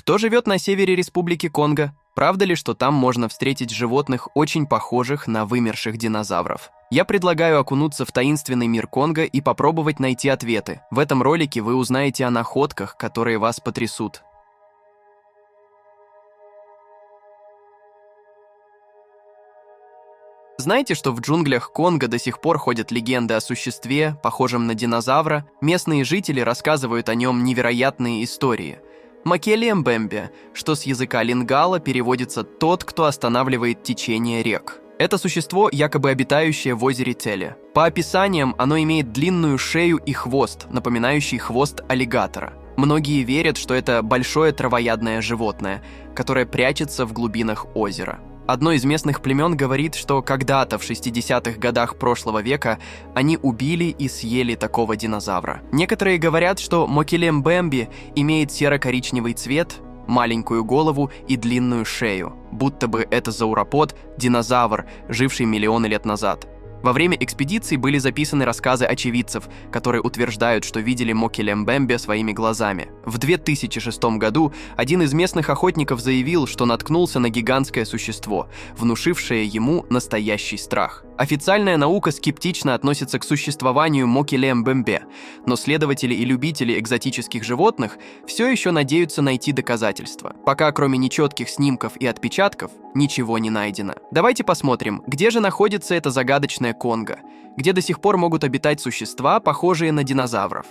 Кто живет на севере Республики Конго? Правда ли, что там можно встретить животных, очень похожих на вымерших динозавров? Я предлагаю окунуться в таинственный мир Конго и попробовать найти ответы. В этом ролике вы узнаете о находках, которые вас потрясут. Знаете, что в джунглях Конго до сих пор ходят легенды о существе, похожем на динозавра? Местные жители рассказывают о нем невероятные истории. Мокеле Мбембе, что с языка лингала переводится «тот, кто останавливает течение рек». Это существо, якобы обитающее в озере Теле. По описаниям, оно имеет длинную шею и хвост, напоминающий хвост аллигатора. Многие верят, что это большое травоядное животное, которое прячется в глубинах озера. Одно из местных племен говорит, что когда-то в 60-х годах прошлого века они убили и съели такого динозавра. Некоторые говорят, что Мокеле Мбембе имеет серо-коричневый цвет, маленькую голову и длинную шею, будто бы это зауропод, динозавр, живший миллионы лет назад. Во время экспедиций были записаны рассказы очевидцев, которые утверждают, что видели Мокеле Мбембе своими глазами. В 2006 году один из местных охотников заявил, что наткнулся на гигантское существо, внушившее ему настоящий страх. Официальная наука скептично относится к существованию Мокеле Мбембе, но следователи и любители экзотических животных все еще надеются найти доказательства. Пока кроме нечетких снимков и отпечатков ничего не найдено. Давайте посмотрим, где же находится это загадочное Конго, где до сих пор могут обитать существа, похожие на динозавров.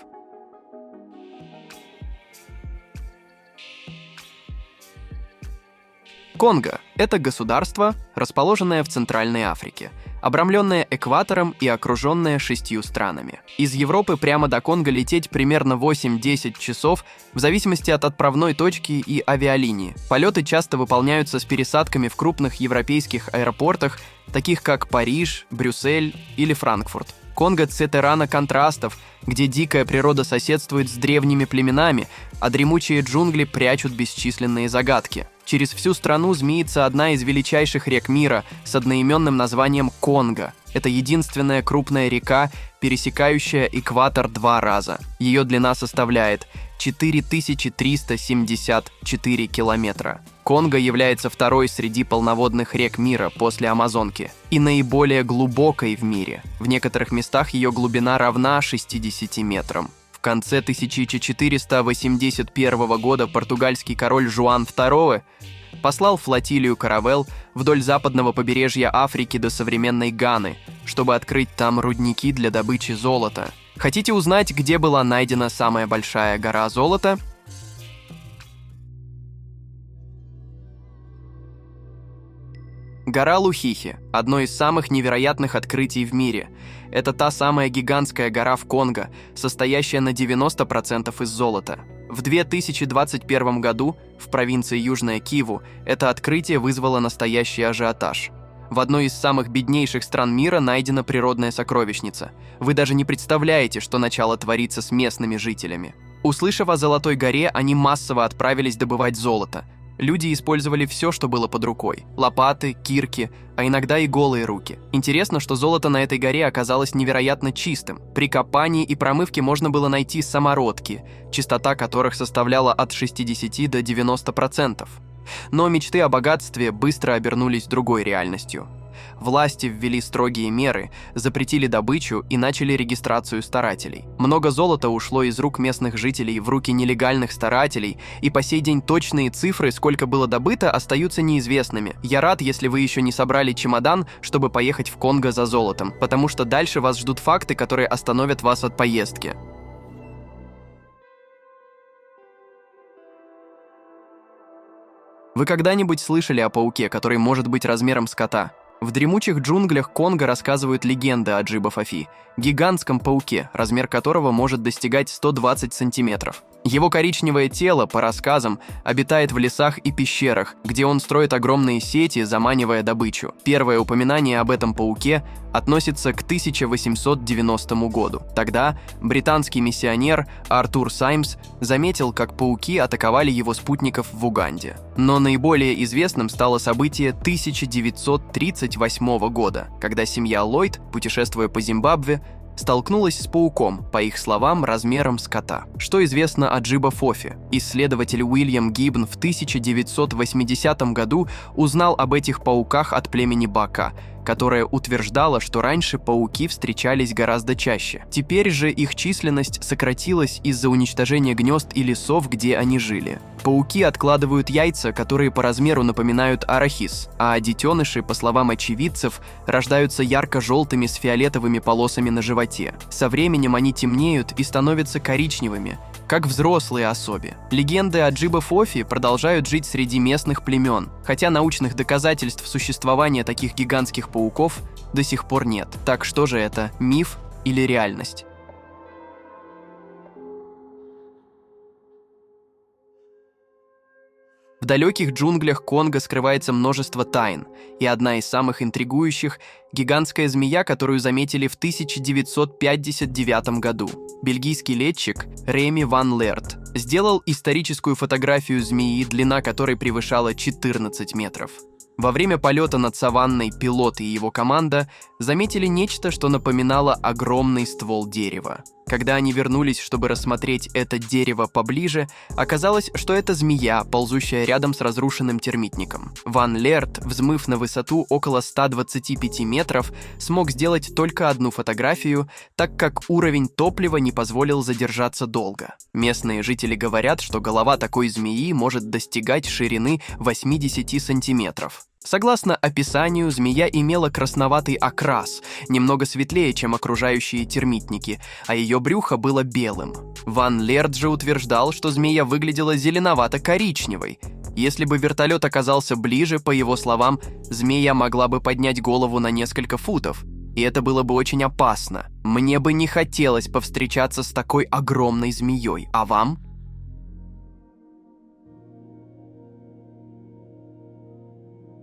Конго – это государство, расположенное в Центральной Африке, обрамленное экватором и окруженное 6 странами. Из Европы прямо до Конго лететь примерно 8-10 часов в зависимости от отправной точки и авиалинии. Полеты часто выполняются с пересадками в крупных европейских аэропортах, таких как Париж, Брюссель или Франкфурт. Конго – цетерана контрастов, где дикая природа соседствует с древними племенами, а дремучие джунгли прячут бесчисленные загадки. Через всю страну змеится одна из величайших рек мира с одноименным названием Конго. Это единственная крупная река, пересекающая экватор 2 раза. Ее длина составляет 4374 километра. Конго является второй среди полноводных рек мира после Амазонки и наиболее глубокой в мире. В некоторых местах ее глубина равна 60 метрам. В конце 1481 года португальский король Жуан II послал флотилию каравелл вдоль западного побережья Африки до современной Ганы, чтобы открыть там рудники для добычи золота. Хотите узнать, где была найдена самая большая гора золота? Гора Лухихи – одно из самых невероятных открытий в мире. Это та самая гигантская гора в Конго, состоящая на 90% из золота. В 2021 году в провинции Южная Киву это открытие вызвало настоящий ажиотаж. В одной из самых беднейших стран мира найдена природная сокровищница. Вы даже не представляете, что начало творится с местными жителями. Услышав о Золотой горе, они массово отправились добывать золото. Люди использовали все, что было под рукой – лопаты, кирки, а иногда и голые руки. Интересно, что золото на этой горе оказалось невероятно чистым. При копании и промывке можно было найти самородки, чистота которых составляла от 60 до 90%. Но мечты о богатстве быстро обернулись другой реальностью. Власти ввели строгие меры, запретили добычу и начали регистрацию старателей. Много золота ушло из рук местных жителей в руки нелегальных старателей, и по сей день точные цифры, сколько было добыто, остаются неизвестными. Я рад, если вы еще не собрали чемодан, чтобы поехать в Конго за золотом, потому что дальше вас ждут факты, которые остановят вас от поездки. Вы когда-нибудь слышали о пауке, который может быть размером с кота? В дремучих джунглях Конго рассказывают легенды о Джиба-Фофи, гигантском пауке, размер которого может достигать 120 сантиметров. Его коричневое тело, по рассказам, обитает в лесах и пещерах, где он строит огромные сети, заманивая добычу. Первое упоминание об этом пауке относится к 1890 году. Тогда британский миссионер Артур Саймс заметил, как пауки атаковали его спутников в Уганде. Но наиболее известным стало событие 1938 года, когда семья Ллойд, путешествуя по Зимбабве, столкнулась с пауком, по их словам, размером с кота. Что известно о Джибафофе? Исследователь Уильям Гиббн в 1980 году узнал об этих пауках от племени Бака, которое утверждало, что раньше пауки встречались гораздо чаще. Теперь же их численность сократилась из-за уничтожения гнезд и лесов, где они жили. Пауки откладывают яйца, которые по размеру напоминают арахис, а детеныши, по словам очевидцев, рождаются ярко-желтыми с фиолетовыми полосами на животе. Со временем они темнеют и становятся коричневыми, как взрослые особи. Легенды о Джибафофе продолжают жить среди местных племен, хотя научных доказательств существования таких гигантских пауков до сих пор нет. Так что же это, миф или реальность? В далеких джунглях Конго скрывается множество тайн, и одна из самых интригующих – гигантская змея, которую заметили в 1959 году. Бельгийский летчик Реми ван Лерт сделал историческую фотографию змеи, длина которой превышала 14 метров. Во время полета над саванной пилот и его команда заметили нечто, что напоминало огромный ствол дерева. Когда они вернулись, чтобы рассмотреть это дерево поближе, оказалось, что это змея, ползущая рядом с разрушенным термитником. Ван Лерт, взмыв на высоту около 125 метров, смог сделать только одну фотографию, так как уровень топлива не позволил задержаться долго. Местные жители говорят, что голова такой змеи может достигать ширины 80 сантиметров. Согласно описанию, змея имела красноватый окрас, немного светлее, чем окружающие термитники, а ее брюхо было белым. Ван Лерт же утверждал, что змея выглядела зеленовато-коричневой. Если бы вертолет оказался ближе, по его словам, змея могла бы поднять голову на несколько футов, и это было бы очень опасно. Мне бы не хотелось повстречаться с такой огромной змеей, а вам?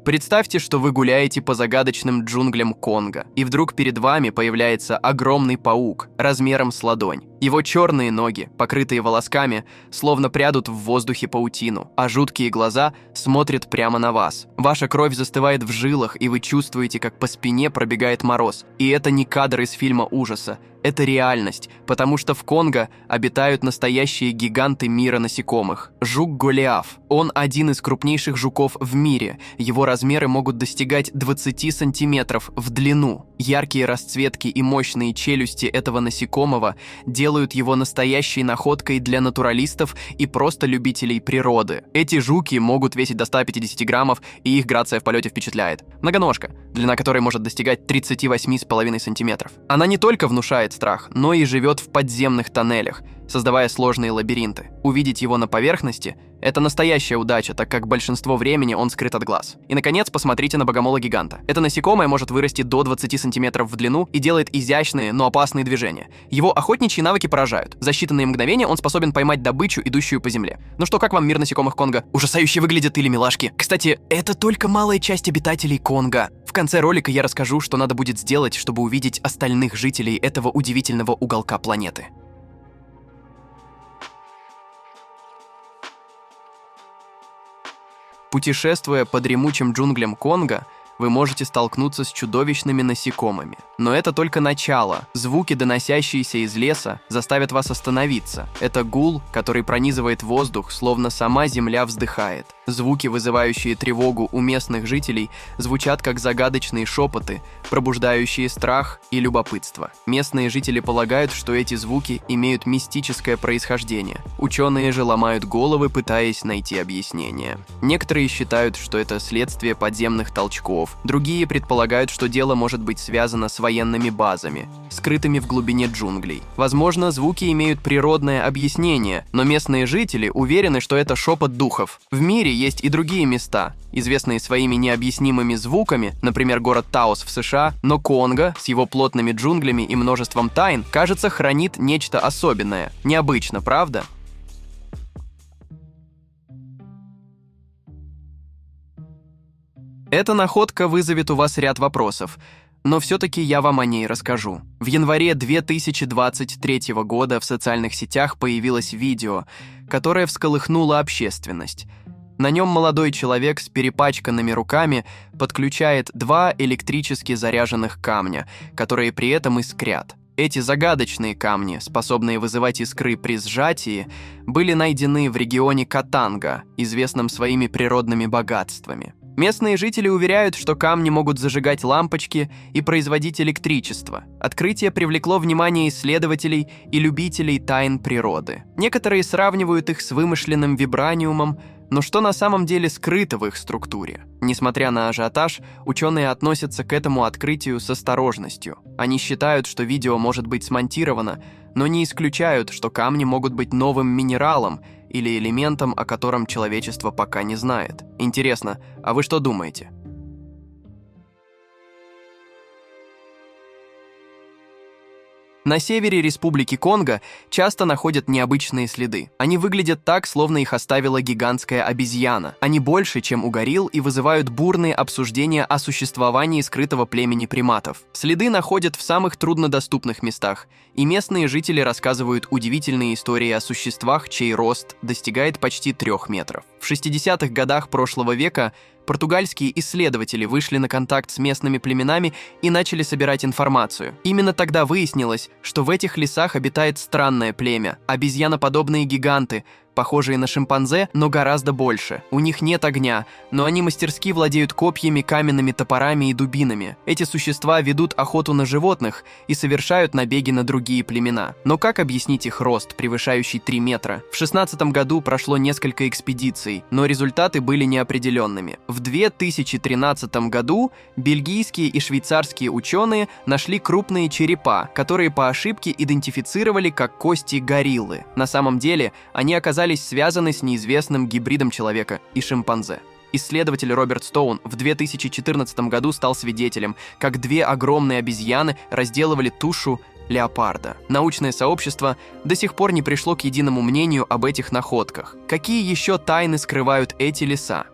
Представьте, что вы гуляете по загадочным джунглям Конго, и вдруг перед вами появляется огромный паук размером с ладонь. Его черные ноги, покрытые волосками, словно прядут в воздухе паутину, а жуткие глаза смотрят прямо на вас. Ваша кровь застывает в жилах, и вы чувствуете, как по спине пробегает мороз. И это не кадр из фильма ужаса, это реальность, потому что в Конго обитают настоящие гиганты мира насекомых. Жук Голиаф. Он один из крупнейших жуков в мире. Его размеры могут достигать 20 сантиметров в длину. Яркие расцветки и мощные челюсти этого насекомого делают его настоящей находкой для натуралистов и просто любителей природы. Эти жуки могут весить до 150 граммов, и их грация в полете впечатляет. Многоножка, длина которой может достигать 38,5 сантиметров. Она не только внушает страх, но и живет в подземных тоннелях, создавая сложные лабиринты. Увидеть его на поверхности – это настоящая удача, так как большинство времени он скрыт от глаз. И, наконец, посмотрите на богомола-гиганта. Это насекомое может вырасти до 20 сантиметров в длину и делает изящные, но опасные движения. Его охотничьи навыки поражают. За считанные мгновения он способен поймать добычу, идущую по земле. Ну что, как вам мир насекомых Конго? Ужасающе выглядят или милашки? Кстати, это только малая часть обитателей Конго. В конце ролика я расскажу, что надо будет сделать, чтобы увидеть остальных жителей этого удивительного уголка планеты. Путешествуя по дремучим джунглям Конго, вы можете столкнуться с чудовищными насекомыми. Но это только начало. Звуки, доносящиеся из леса, заставят вас остановиться. Это гул, который пронизывает воздух, словно сама земля вздыхает. Звуки, вызывающие тревогу у местных жителей, звучат как загадочные шепоты, пробуждающие страх и любопытство. Местные жители полагают, что эти звуки имеют мистическое происхождение. Ученые же ломают головы, пытаясь найти объяснение. Некоторые считают, что это следствие подземных толчков. Другие предполагают, что дело может быть связано с военными базами, скрытыми в глубине джунглей. Возможно, звуки имеют природное объяснение, но местные жители уверены, что это шепот духов. В мире есть и другие места, известные своими необъяснимыми звуками, например, город Таос в США, но Конго с его плотными джунглями и множеством тайн, кажется, хранит нечто особенное. Необычно, правда? Эта находка вызовет у вас ряд вопросов, но все-таки я вам о ней расскажу. В январе 2023 года в социальных сетях появилось видео, которое всколыхнуло общественность. На нем молодой человек с перепачканными руками подключает два электрически заряженных камня, которые при этом искрят. Эти загадочные камни, способные вызывать искры при сжатии, были найдены в регионе Катанга, известном своими природными богатствами. Местные жители уверяют, что камни могут зажигать лампочки и производить электричество. Открытие привлекло внимание исследователей и любителей тайн природы. Некоторые сравнивают их с вымышленным вибраниумом, но что на самом деле скрыто в их структуре? Несмотря на ажиотаж, ученые относятся к этому открытию с осторожностью. Они считают, что видео может быть смонтировано, но не исключают, что камни могут быть новым минералом или элементом, о котором человечество пока не знает. Интересно, а вы что думаете? На севере Республики Конго часто находят необычные следы. Они выглядят так, словно их оставила гигантская обезьяна. Они больше, чем у горилл, и вызывают бурные обсуждения о существовании скрытого племени приматов. Следы находят в самых труднодоступных местах, и местные жители рассказывают удивительные истории о существах, чей рост достигает почти 3 метров. В 60-х годах прошлого века португальские исследователи вышли на контакт с местными племенами и начали собирать информацию. Именно тогда выяснилось, что в этих лесах обитает странное племя – обезьяноподобные гиганты, похожие на шимпанзе, но гораздо больше. У них нет огня, но они мастерски владеют копьями, каменными топорами и дубинами. Эти существа ведут охоту на животных и совершают набеги на другие племена. Но как объяснить их рост, превышающий 3 метра? В 2016 году прошло несколько экспедиций, но результаты были неопределенными. В 2013 году бельгийские и швейцарские ученые нашли крупные черепа, которые по ошибке идентифицировали как кости гориллы. На самом деле, они оказались связаны с неизвестным гибридом человека и шимпанзе. Исследователь Роберт Стоун в 2014 году стал свидетелем, как 2 огромные обезьяны разделывали тушу леопарда. Научное сообщество до сих пор не пришло к единому мнению об этих находках. Какие еще тайны скрывают эти леса?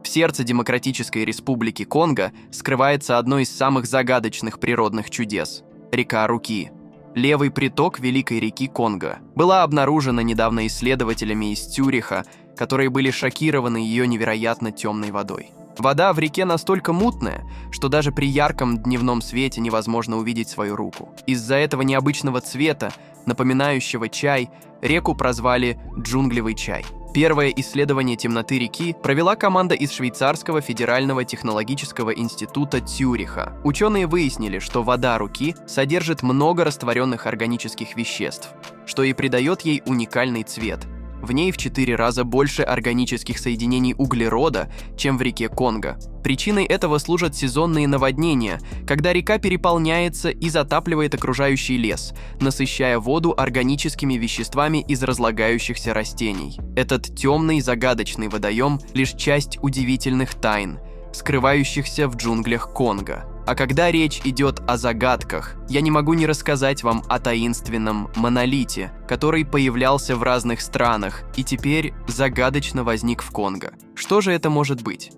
В сердце Демократической Республики Конго скрывается одно из самых загадочных природных чудес – река Руки. Левый приток Великой реки Конго. Была обнаружена недавно исследователями из Цюриха, которые были шокированы ее невероятно темной водой. Вода в реке настолько мутная, что даже при ярком дневном свете невозможно увидеть свою руку. Из-за этого необычного цвета, напоминающего чай, реку прозвали «джунглевый чай». Первое исследование темноты реки провела команда из Швейцарского федерального технологического института Цюриха. Ученые выяснили, что вода Руки содержит много растворенных органических веществ, что и придает ей уникальный цвет. В ней в 4 раза больше органических соединений углерода, чем в реке Конго. Причиной этого служат сезонные наводнения, когда река переполняется и затапливает окружающий лес, насыщая воду органическими веществами из разлагающихся растений. Этот темный загадочный водоем – лишь часть удивительных тайн, скрывающихся в джунглях Конго. А когда речь идет о загадках, я не могу не рассказать вам о таинственном монолите, который появлялся в разных странах и теперь загадочно возник в Конго. Что же это может быть?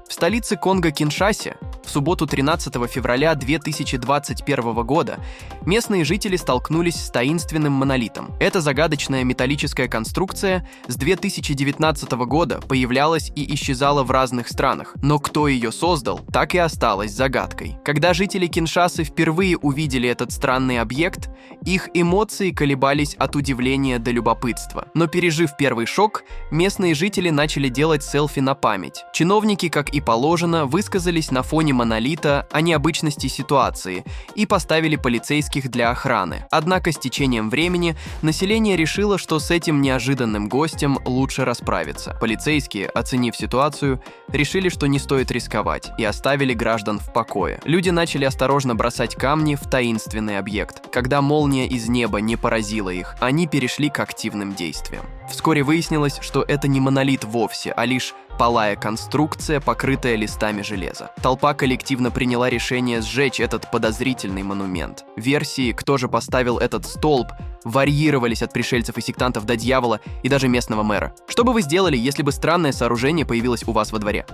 В столице Конго Киншасе в субботу 13 февраля 2021 года местные жители столкнулись с таинственным монолитом. Эта загадочная металлическая конструкция с 2019 года появлялась и исчезала в разных странах, но кто ее создал, так и осталась загадкой. Когда жители Киншасы впервые увидели этот странный объект, их эмоции колебались от удивления до любопытства. Но пережив первый шок, местные жители начали делать селфи на память. Чиновники, как и положено, высказались на фоне монолита о необычности ситуации и поставили полицейских для охраны. Однако с течением времени население решило, что с этим неожиданным гостем лучше расправиться. Полицейские, оценив ситуацию, решили, что не стоит рисковать, и оставили граждан в покое. Люди начали осторожно бросать камни в таинственный объект. Когда молния из неба не поразила их, они перешли к активным действиям. Вскоре выяснилось, что это не монолит вовсе, а лишь палая конструкция, покрытая листами железа. Толпа коллективно приняла решение сжечь этот подозрительный монумент. Версии, кто же поставил этот столб, варьировались от пришельцев и сектантов до дьявола и даже местного мэра. Что бы вы сделали, если бы странное сооружение появилось у вас во дворе?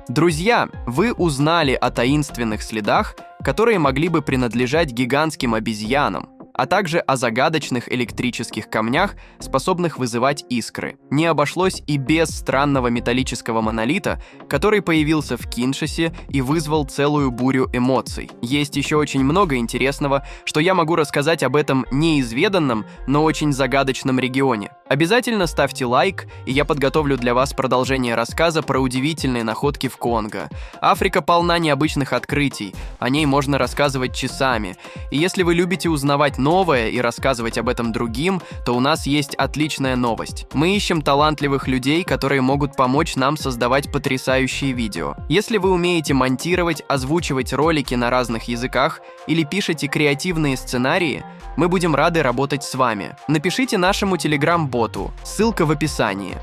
Друзья, вы узнали о таинственных следах, которые могли бы принадлежать гигантским обезьянам. а также о загадочных электрических камнях, способных вызывать искры. Не обошлось и без странного металлического монолита, который появился в Киншасе и вызвал целую бурю эмоций. Есть еще очень много интересного, что я могу рассказать об этом неизведанном, но очень загадочном регионе. Обязательно ставьте лайк, и я подготовлю для вас продолжение рассказа про удивительные находки в Конго. Африка полна необычных открытий, о ней можно рассказывать часами. И если вы любите узнавать новое и рассказывать об этом другим, то у нас есть отличная новость. Мы ищем талантливых людей, которые могут помочь нам создавать потрясающие видео. Если вы умеете монтировать, озвучивать ролики на разных языках или пишете креативные сценарии, мы будем рады работать с вами. Напишите нашему телеграм-боту, ссылка в описании.